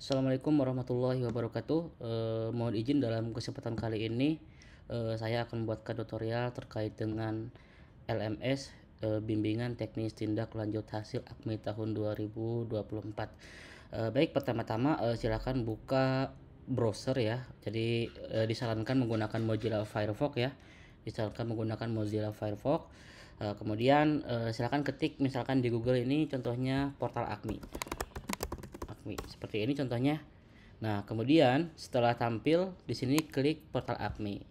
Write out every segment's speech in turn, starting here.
Assalamualaikum warahmatullahi wabarakatuh. Mohon izin dalam kesempatan kali ini saya akan membuatkan tutorial terkait dengan LMS, Bimbingan Teknis Tindak Lanjut Hasil AKMI tahun 2024. Baik, pertama-tama silakan buka browser ya. Jadi disarankan menggunakan Mozilla Firefox ya. Disarankan menggunakan Mozilla Firefox. Kemudian silakan ketik misalkan di Google ini contohnya portal AKMI seperti ini contohnya. Nah, kemudian setelah tampil di sini klik portal AKMI.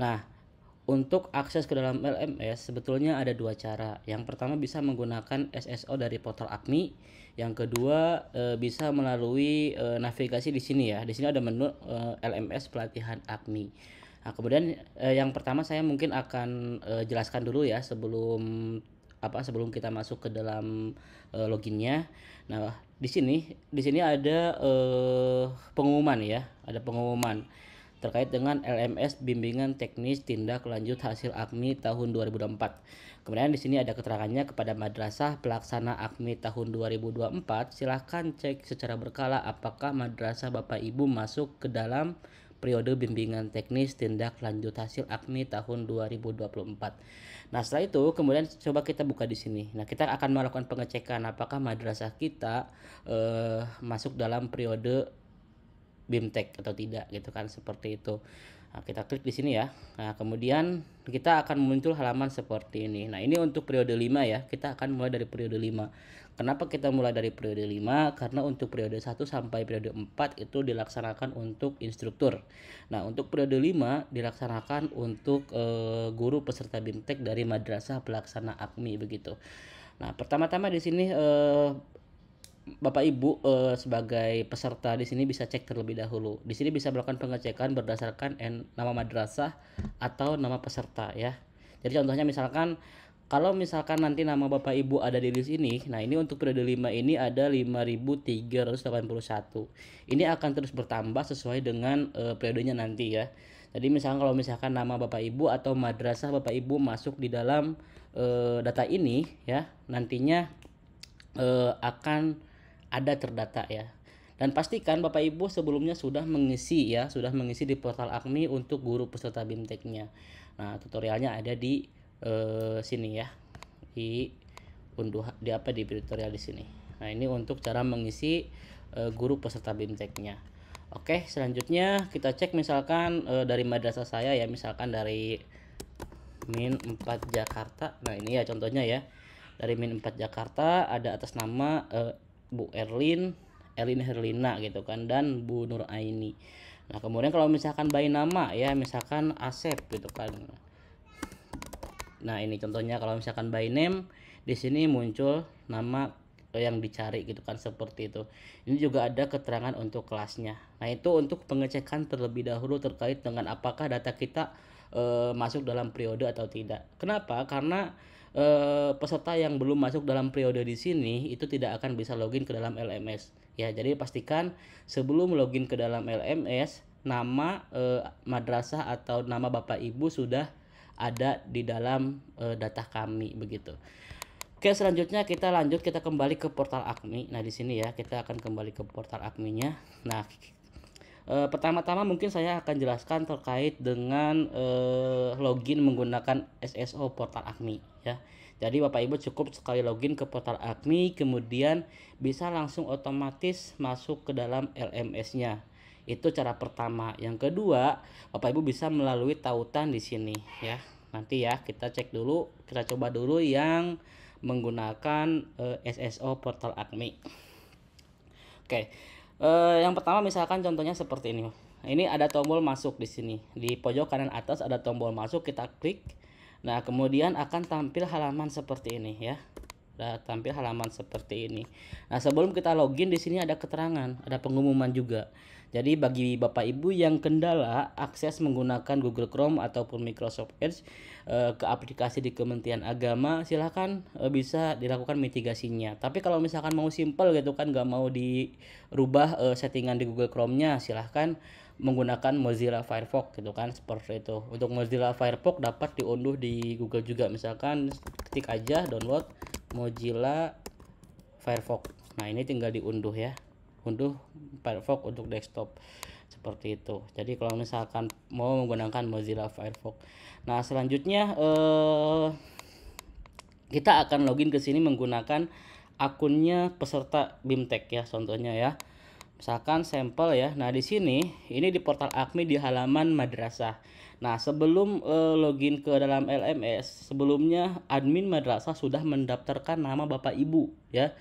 Nah, untuk akses ke dalam LMS sebetulnya ada dua cara. Yang pertama bisa menggunakan SSO dari portal AKMI. Yang kedua bisa melalui navigasi di sini ya. Di sini ada menu LMS pelatihan AKMI. Nah, kemudian yang pertama saya mungkin akan jelaskan dulu ya sebelum kita masuk ke dalam loginnya. Nah, di sini ada pengumuman ya, ada pengumuman terkait dengan LMS Bimbingan Teknis Tindak Lanjut Hasil AKMI tahun 2024. Kemudian di sini ada keterangannya kepada madrasah pelaksana AKMI tahun 2024. Silahkan cek secara berkala apakah madrasah Bapak Ibu masuk ke dalam periode bimbingan teknis tindak lanjut hasil AKMI tahun 2024. Nah, setelah itu kemudian coba kita buka di sini. Nah, kita akan melakukan pengecekan apakah madrasah kita masuk dalam periode BIMTEK atau tidak gitu kan, seperti itu. Nah, kita klik di sini ya. Nah, kemudian kita akan muncul halaman seperti ini. Nah, ini untuk periode 5 ya. Kita akan mulai dari periode 5. Kenapa kita mulai dari periode 5? Karena untuk periode 1 sampai periode 4 itu dilaksanakan untuk instruktur. Nah, untuk periode 5 dilaksanakan untuk guru peserta BIMTEK dari madrasah pelaksana AKMI begitu. Nah, pertama-tama di sini Bapak Ibu sebagai peserta di sini bisa cek terlebih dahulu. Di sini bisa melakukan pengecekan berdasarkan nama madrasah atau nama peserta ya. Jadi contohnya misalkan kalau misalkan nanti nama Bapak Ibu ada di list ini, nah ini untuk periode 5 ini ada 5.381. Ini akan terus bertambah sesuai dengan periodenya nanti ya. Jadi misalkan kalau misalkan nama Bapak Ibu atau madrasah Bapak Ibu masuk di dalam data ini ya, nantinya akan ada terdata ya. Dan pastikan Bapak Ibu sebelumnya sudah mengisi di portal AKMI untuk guru peserta BIMTEK-nya. Nah, tutorialnya ada di sini ya. Di tutorial di sini. Nah, ini untuk cara mengisi guru peserta BIMTEK-nya. Oke, selanjutnya kita cek misalkan dari madrasah saya ya, misalkan dari Min 4 Jakarta. Nah, ini ya contohnya ya. Dari Min 4 Jakarta ada atas nama Bu Erlin Herlina gitu kan, dan Bu Nur Aini. Nah, kemudian kalau misalkan by nama ya, misalkan Asep gitu kan. Nah, ini contohnya kalau misalkan by name di sini muncul nama yang dicari gitu kan, seperti itu. Ini juga ada keterangan untuk kelasnya. Nah, itu untuk pengecekan terlebih dahulu terkait dengan apakah data kita masuk dalam periode atau tidak. Kenapa? Karena peserta yang belum masuk dalam periode di sini itu tidak akan bisa login ke dalam LMS ya. Jadi pastikan sebelum login ke dalam LMS nama madrasah atau nama Bapak Ibu sudah ada di dalam data kami begitu. Oke, selanjutnya kita kembali ke portal AKMI. Nah, di sini ya kita akan kembali ke portal AKMI-nya. Nah, pertama-tama mungkin saya akan jelaskan terkait dengan login menggunakan SSO portal AKMI ya. Jadi Bapak Ibu cukup sekali login ke portal AKMI, kemudian bisa langsung otomatis masuk ke dalam LMS-nya. Itu cara pertama. Yang kedua, Bapak Ibu bisa melalui tautan di sini ya. Nanti ya kita coba dulu yang menggunakan SSO portal AKMI. Oke. Yang pertama misalkan contohnya seperti ini. Ini ada tombol masuk di sini. Di pojok kanan atas ada tombol masuk, kita klik. Nah, kemudian akan tampil halaman seperti ini ya. Tampil halaman seperti ini. Nah, sebelum kita login di sini ada keterangan, ada pengumuman juga. Jadi bagi Bapak Ibu yang kendala akses menggunakan Google Chrome ataupun Microsoft Edge ke aplikasi di Kementerian Agama, silahkan bisa dilakukan mitigasinya. Tapi kalau misalkan mau simple gitu kan, nggak mau dirubah settingan di Google Chrome-nya, silahkan menggunakan Mozilla Firefox gitu kan, seperti itu. Untuk Mozilla Firefox dapat diunduh di Google juga, misalkan ketik aja download Mozilla Firefox. Nah, ini tinggal diunduh ya unduh Firefox untuk desktop seperti itu. Jadi kalau misalkan mau menggunakan Mozilla Firefox, nah selanjutnya kita akan login ke sini menggunakan akunnya peserta BIMTEK ya, contohnya ya. Misalkan sampel ya. Nah, di sini ini di portal AKMI di halaman madrasah. Nah, sebelum login ke dalam LMS, sebelumnya admin madrasah sudah mendaftarkan nama Bapak Ibu ya.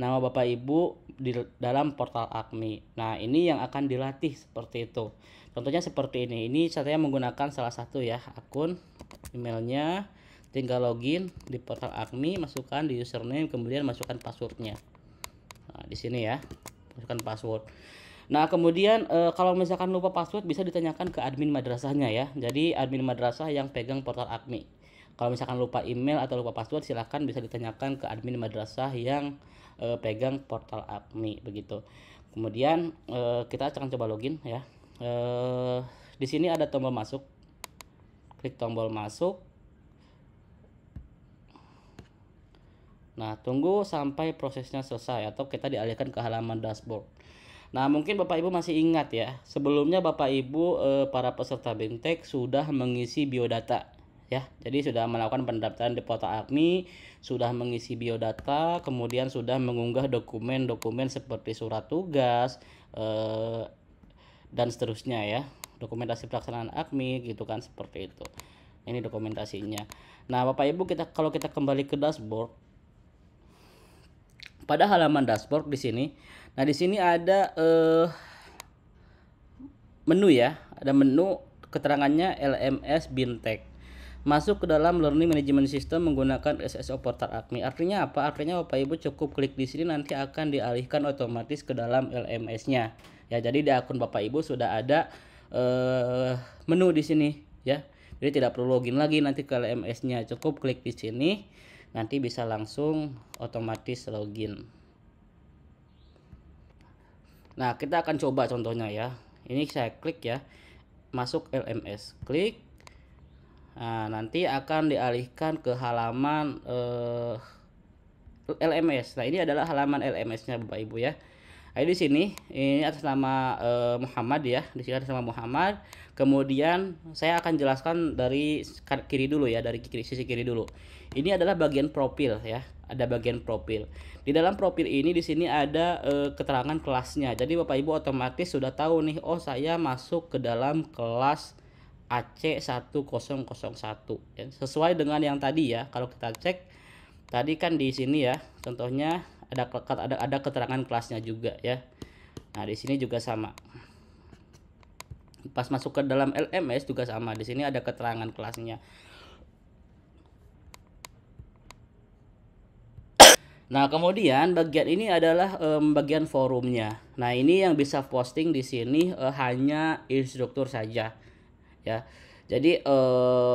Nama Bapak Ibu di dalam portal AKMI. Nah, ini yang akan dilatih seperti itu. Contohnya seperti ini. Ini saya menggunakan salah satu ya akun emailnya. Tinggal login di portal AKMI, masukkan di username, kemudian masukkan passwordnya. Nah, di sini ya. Masukkan password. Nah, kemudian kalau misalkan lupa password bisa ditanyakan ke admin madrasahnya ya. Jadi admin madrasah yang pegang portal AKMI. Kalau misalkan lupa email atau lupa password, silahkan bisa ditanyakan ke admin madrasah yang pegang portal AKMI begitu. Kemudian kita akan coba login ya. Di sini ada tombol masuk. Klik tombol masuk. Nah, tunggu sampai prosesnya selesai atau kita dialihkan ke halaman dashboard. Nah, mungkin Bapak Ibu masih ingat ya, sebelumnya Bapak Ibu para peserta BIMTEK sudah mengisi biodata ya. Jadi sudah melakukan pendaftaran di portal AKMI, sudah mengisi biodata, kemudian sudah mengunggah dokumen-dokumen seperti surat tugas dan seterusnya ya. Dokumentasi pelaksanaan AKMI gitu kan, seperti itu. Ini dokumentasinya. Nah, Bapak Ibu, kalau kita kembali ke dashboard, pada halaman dashboard di sini. Nah, di sini ada menu ya. Ada menu keterangannya LMS BIMTEK. Masuk ke dalam Learning Management System menggunakan SSO Portal AKMI. Artinya apa? Artinya Bapak Ibu cukup klik di sini, nanti akan dialihkan otomatis ke dalam LMS-nya. Ya, jadi di akun Bapak Ibu sudah ada menu di sini ya. Jadi tidak perlu login lagi nanti ke LMS-nya. Cukup klik di sini. Nanti bisa langsung otomatis login. Nah, kita akan coba contohnya ya. Ini saya klik ya, masuk LMS, klik. Nah, nanti akan dialihkan ke halaman LMS. Nah, ini adalah halaman LMS-nya Bapak Ibu ya. Nah, di sini ini atas nama Muhammad ya. Di sini atas nama Muhammad. Kemudian saya akan jelaskan dari kiri dulu ya, dari sisi kiri dulu. Ini adalah bagian profil ya. Ada bagian profil. Di dalam profil ini di sini ada keterangan kelasnya. Jadi Bapak Ibu otomatis sudah tahu nih, oh saya masuk ke dalam kelas AC1001 ya. Sesuai dengan yang tadi ya. Kalau kita cek tadi kan di sini ya, contohnya ada keterangan kelasnya juga ya. Nah, di sini juga sama. Pas masuk ke dalam LMS juga sama. Di sini ada keterangan kelasnya. Nah, kemudian bagian ini adalah bagian forumnya. Nah, ini yang bisa posting di sini hanya instruktur saja ya. Jadi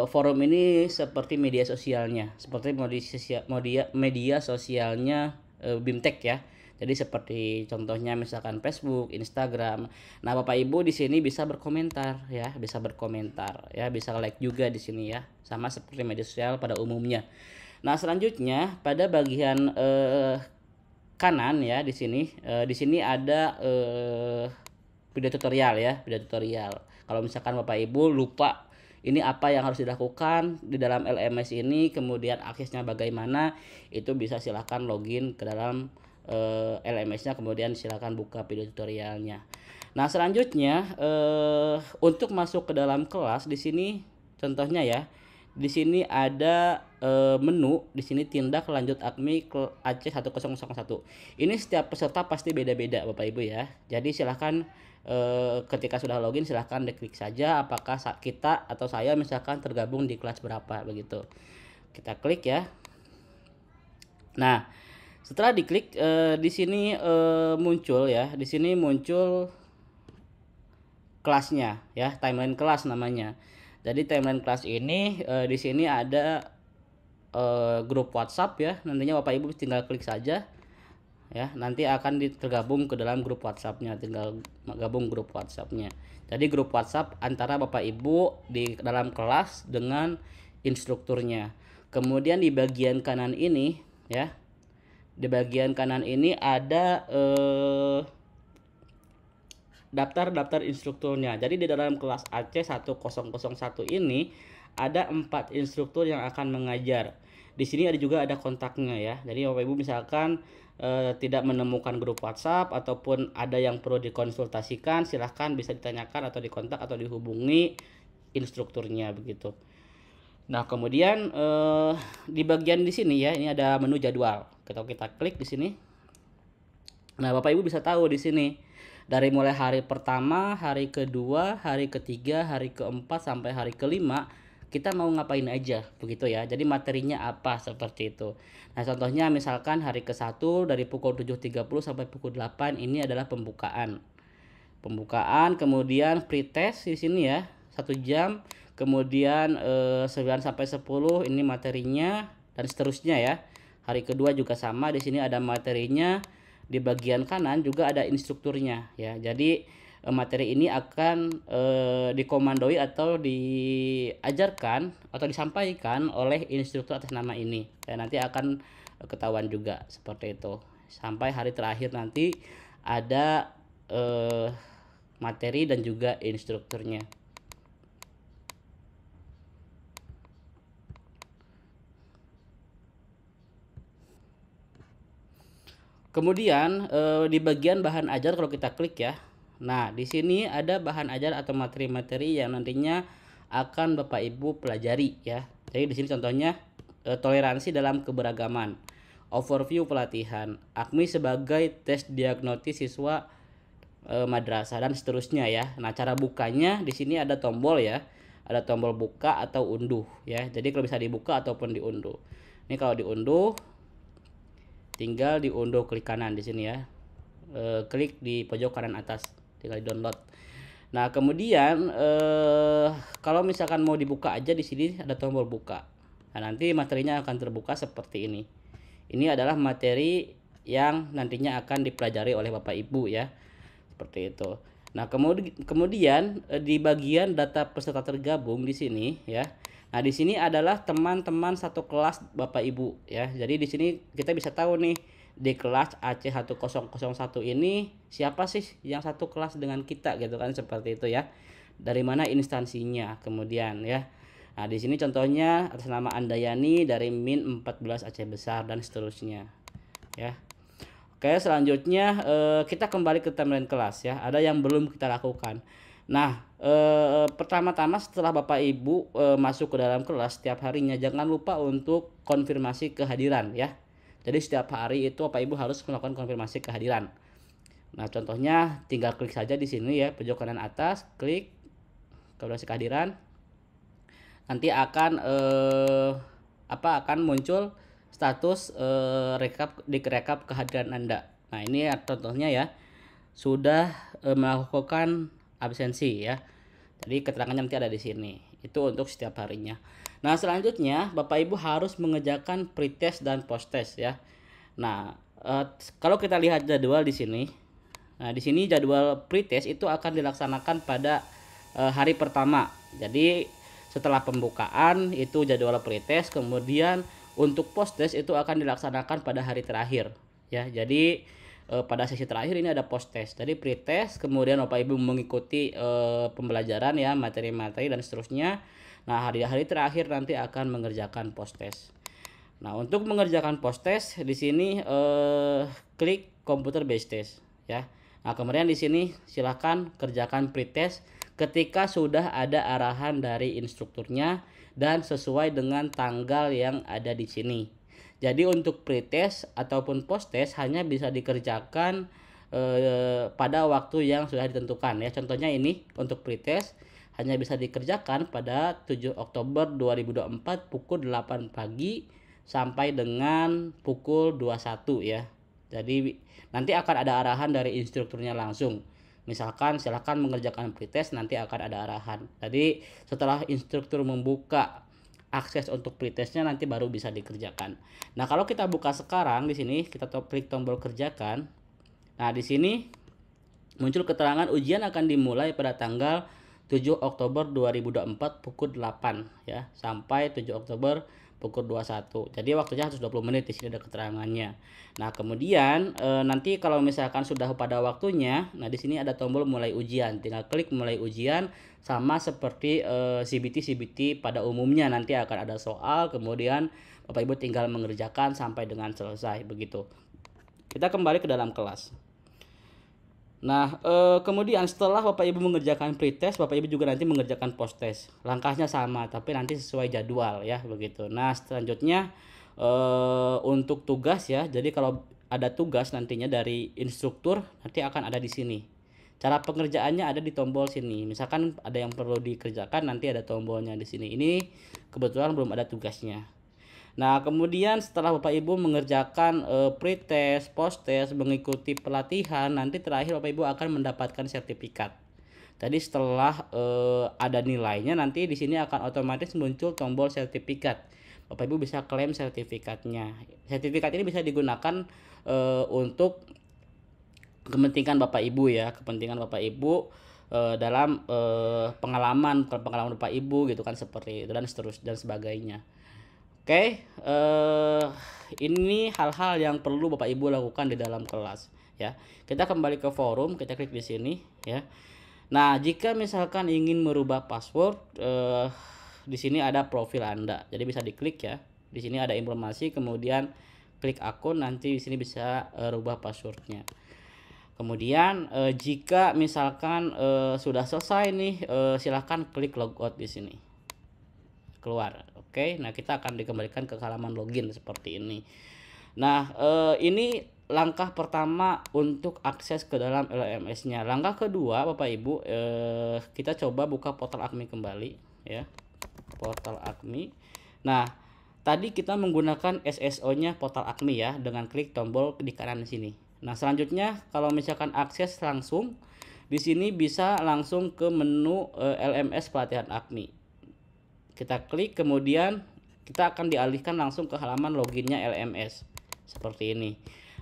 forum ini seperti media sosialnya, seperti media sosialnya BIMTEK ya. Jadi seperti contohnya misalkan Facebook, Instagram. Nah, Bapak Ibu di sini bisa berkomentar ya, bisa berkomentar ya, bisa like juga di sini ya. Sama seperti media sosial pada umumnya. Nah, selanjutnya pada bagian kanan ya di sini ada video tutorial ya, video tutorial. Kalau misalkan Bapak Ibu lupa ini apa yang harus dilakukan di dalam LMS ini, kemudian aksesnya bagaimana, itu bisa silahkan login ke dalam LMS-nya, kemudian silahkan buka video tutorialnya. Nah, selanjutnya untuk masuk ke dalam kelas di sini contohnya ya, di sini ada menu, di sini tindak lanjut AKMI AC1001. Ini setiap peserta pasti beda-beda Bapak Ibu ya. Jadi silahkan ketika sudah login silahkan diklik saja apakah kita atau saya misalkan tergabung di kelas berapa begitu. Kita klik ya. Nah, setelah diklik di sini muncul ya, di sini muncul kelasnya ya, timeline kelas namanya. Jadi timeline kelas ini di sini ada grup WhatsApp ya. Nantinya Bapak Ibu tinggal klik saja ya, nanti akan tergabung ke dalam grup WhatsApp-nya, tinggal gabung grup WhatsApp-nya. Jadi grup WhatsApp antara Bapak Ibu di dalam kelas dengan instrukturnya. Kemudian di bagian kanan ini ya, di bagian kanan ini ada daftar instrukturnya. Jadi di dalam kelas AC1001 ini ada 4 instruktur yang akan mengajar. Di sini ada juga ada kontaknya ya. Jadi Bapak Ibu misalkan tidak menemukan grup WhatsApp ataupun ada yang perlu dikonsultasikan, silahkan bisa ditanyakan atau dikontak atau dihubungi instrukturnya begitu. Nah, kemudian di bagian di sini ya, ini ada menu jadwal. Kita klik di sini. Nah, Bapak Ibu bisa tahu di sini dari mulai hari pertama, hari kedua, hari ketiga, hari keempat sampai hari kelima kita mau ngapain aja begitu ya. Jadi materinya apa seperti itu. Nah, contohnya misalkan hari ke-1 dari pukul 7.30 sampai pukul 8 ini adalah pembukaan. Kemudian pretest di sini ya, 1 jam. Kemudian 9 sampai 10 ini materinya dan seterusnya ya. Hari kedua juga sama, di sini ada materinya. Di bagian kanan juga ada instrukturnya ya. Jadi materi ini akan dikomandoi atau diajarkan atau disampaikan oleh instruktur atas nama ini. Dan nanti akan ketahuan juga seperti itu. Sampai hari terakhir nanti ada materi dan juga instrukturnya. Kemudian di bagian bahan ajar kalau kita klik ya. Nah, di sini ada bahan ajar atau materi-materi yang nantinya akan Bapak Ibu pelajari ya. Jadi di sini contohnya toleransi dalam keberagaman, overview pelatihan, AKMI sebagai tes diagnosis siswa madrasah dan seterusnya ya. Nah, cara bukanya di sini ada tombol ya. Ada tombol buka atau unduh ya. Jadi kalau bisa dibuka ataupun diunduh. Ini kalau diunduh tinggal diunduh klik kanan di sini ya. Klik di pojok kanan atas, tinggal di download. Nah, kemudian kalau misalkan mau dibuka aja di sini ada tombol buka. Nah, nanti materinya akan terbuka seperti ini. Ini adalah materi yang nantinya akan dipelajari oleh Bapak Ibu ya. Seperti itu. Nah, kemudian di bagian data peserta tergabung di sini ya. Nah, di sini adalah teman-teman satu kelas Bapak Ibu ya. Jadi di sini kita bisa tahu nih di kelas AC1001 ini siapa sih yang satu kelas dengan kita gitu kan, seperti itu ya. Dari mana instansinya kemudian ya. Nah, di sini contohnya atas nama Andayani dari Min 14 Aceh Besar dan seterusnya ya. Oke, selanjutnya kita kembali ke timeline kelas ya. Ada yang belum kita lakukan. Nah, pertama-tama setelah Bapak Ibu masuk ke dalam kelas setiap harinya, jangan lupa untuk konfirmasi kehadiran ya. Jadi setiap hari itu Bapak Ibu harus melakukan konfirmasi kehadiran. Nah, contohnya tinggal klik saja di sini ya, pojok kanan atas, klik konfirmasi kehadiran. Nanti akan akan muncul status rekap kehadiran Anda. Nah, ini contohnya ya, sudah melakukan absensi ya. Jadi keterangannya nanti ada di sini. Itu untuk setiap harinya. Nah, selanjutnya Bapak Ibu harus mengerjakan pretest dan posttest ya. Nah, kalau kita lihat jadwal di sini. Nah, di sini jadwal pretest itu akan dilaksanakan pada hari pertama. Jadi setelah pembukaan itu jadwal pretest, kemudian untuk posttest itu akan dilaksanakan pada hari terakhir ya. Jadi pada sesi terakhir ini ada posttest. Jadi pretest, kemudian Bapak Ibu mengikuti pembelajaran ya, materi-materi dan seterusnya. Nah, hari-hari terakhir nanti akan mengerjakan posttest. Nah, untuk mengerjakan posttest di sini klik computer based test ya. Nah, kemudian di sini silakan kerjakan pretest ketika sudah ada arahan dari instrukturnya dan sesuai dengan tanggal yang ada di sini. Jadi untuk pretest ataupun posttest hanya bisa dikerjakan pada waktu yang sudah ditentukan ya. Contohnya ini untuk pretest hanya bisa dikerjakan pada 7 Oktober 2024 pukul 8 pagi sampai dengan pukul 21 ya. Jadi nanti akan ada arahan dari instrukturnya langsung. Misalkan silakan mengerjakan pretest, nanti akan ada arahan. Jadi setelah instruktur membuka akses untuk pretestnya nanti baru bisa dikerjakan. Nah, kalau kita buka sekarang di sini kita klik tombol kerjakan. Nah, di sini muncul keterangan ujian akan dimulai pada tanggal 7 Oktober 2024 pukul 8 ya sampai 7 Oktober pukul 21. Jadi waktunya harus 20 menit, di sini ada keterangannya. Nah, kemudian nanti kalau misalkan sudah pada waktunya, nah di sini ada tombol mulai ujian. Tinggal klik mulai ujian, sama seperti CBT pada umumnya, nanti akan ada soal, kemudian Bapak Ibu tinggal mengerjakan sampai dengan selesai begitu. Kita kembali ke dalam kelas. Nah, kemudian setelah Bapak Ibu mengerjakan pretest, Bapak Ibu juga nanti mengerjakan posttest. Langkahnya sama, tapi nanti sesuai jadwal ya, begitu. Nah, selanjutnya untuk tugas ya. Jadi kalau ada tugas nantinya dari instruktur, nanti akan ada di sini. Cara pengerjaannya ada di tombol sini. Misalkan ada yang perlu dikerjakan, nanti ada tombolnya di sini. Ini kebetulan belum ada tugasnya. Nah, kemudian setelah Bapak Ibu mengerjakan pretest, posttest, mengikuti pelatihan, nanti terakhir Bapak Ibu akan mendapatkan sertifikat. Tadi setelah ada nilainya, nanti di sini akan otomatis muncul tombol sertifikat. Bapak Ibu bisa klaim sertifikatnya. Sertifikat ini bisa digunakan untuk kepentingan Bapak Ibu ya, kepentingan Bapak Ibu dalam pengalaman Bapak Ibu gitu kan, seperti itu dan seterusnya dan sebagainya. Oke, ini hal-hal yang perlu Bapak Ibu lakukan di dalam kelas ya. Kita kembali ke forum, kita klik di sini ya. Nah, jika misalkan ingin merubah password, di sini ada profil Anda. Jadi bisa diklik ya. Di sini ada informasi, kemudian klik akun, nanti di sini bisa rubah passwordnya. Kemudian jika misalkan sudah selesai nih, silahkan klik logout di sini. Keluar. Oke, nah kita akan dikembalikan ke halaman login seperti ini. Nah, ini langkah pertama untuk akses ke dalam LMS-nya. Langkah kedua, Bapak Ibu, kita coba buka portal AKMI kembali ya. Portal AKMI. Nah, tadi kita menggunakan SSO-nya portal AKMI ya, dengan klik tombol di kanan sini. Nah, selanjutnya kalau misalkan akses langsung, di sini bisa langsung ke menu LMS pelatihan AKMI. Kita klik, kemudian kita akan dialihkan langsung ke halaman loginnya LMS seperti ini.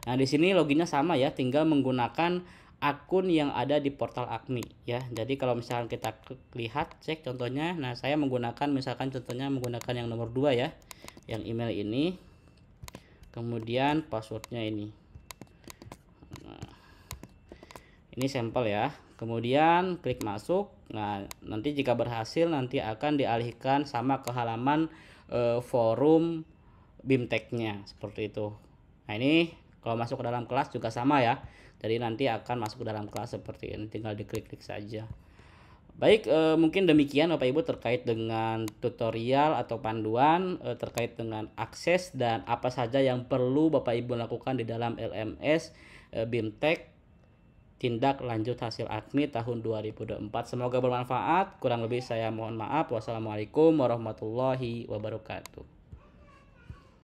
Nah, di sini loginnya sama ya, tinggal menggunakan akun yang ada di portal AKMI ya. Jadi kalau misalkan kita lihat, cek contohnya, nah saya menggunakan misalkan contohnya menggunakan yang nomor 2 ya, yang email ini, kemudian passwordnya ini. Nah, ini sampel ya. Kemudian klik masuk. Nah, nanti jika berhasil nanti akan dialihkan sama ke halaman forum BIMTEK-nya seperti itu. Nah, ini kalau masuk ke dalam kelas juga sama ya. Jadi nanti akan masuk ke dalam kelas seperti ini, tinggal diklik-klik saja. Baik, mungkin demikian Bapak Ibu terkait dengan tutorial atau panduan terkait dengan akses dan apa saja yang perlu Bapak Ibu lakukan di dalam LMS BIMTEK tindak lanjut hasil AKMI tahun 2024. Semoga bermanfaat. Kurang lebih saya mohon maaf. Wassalamualaikum warahmatullahi wabarakatuh.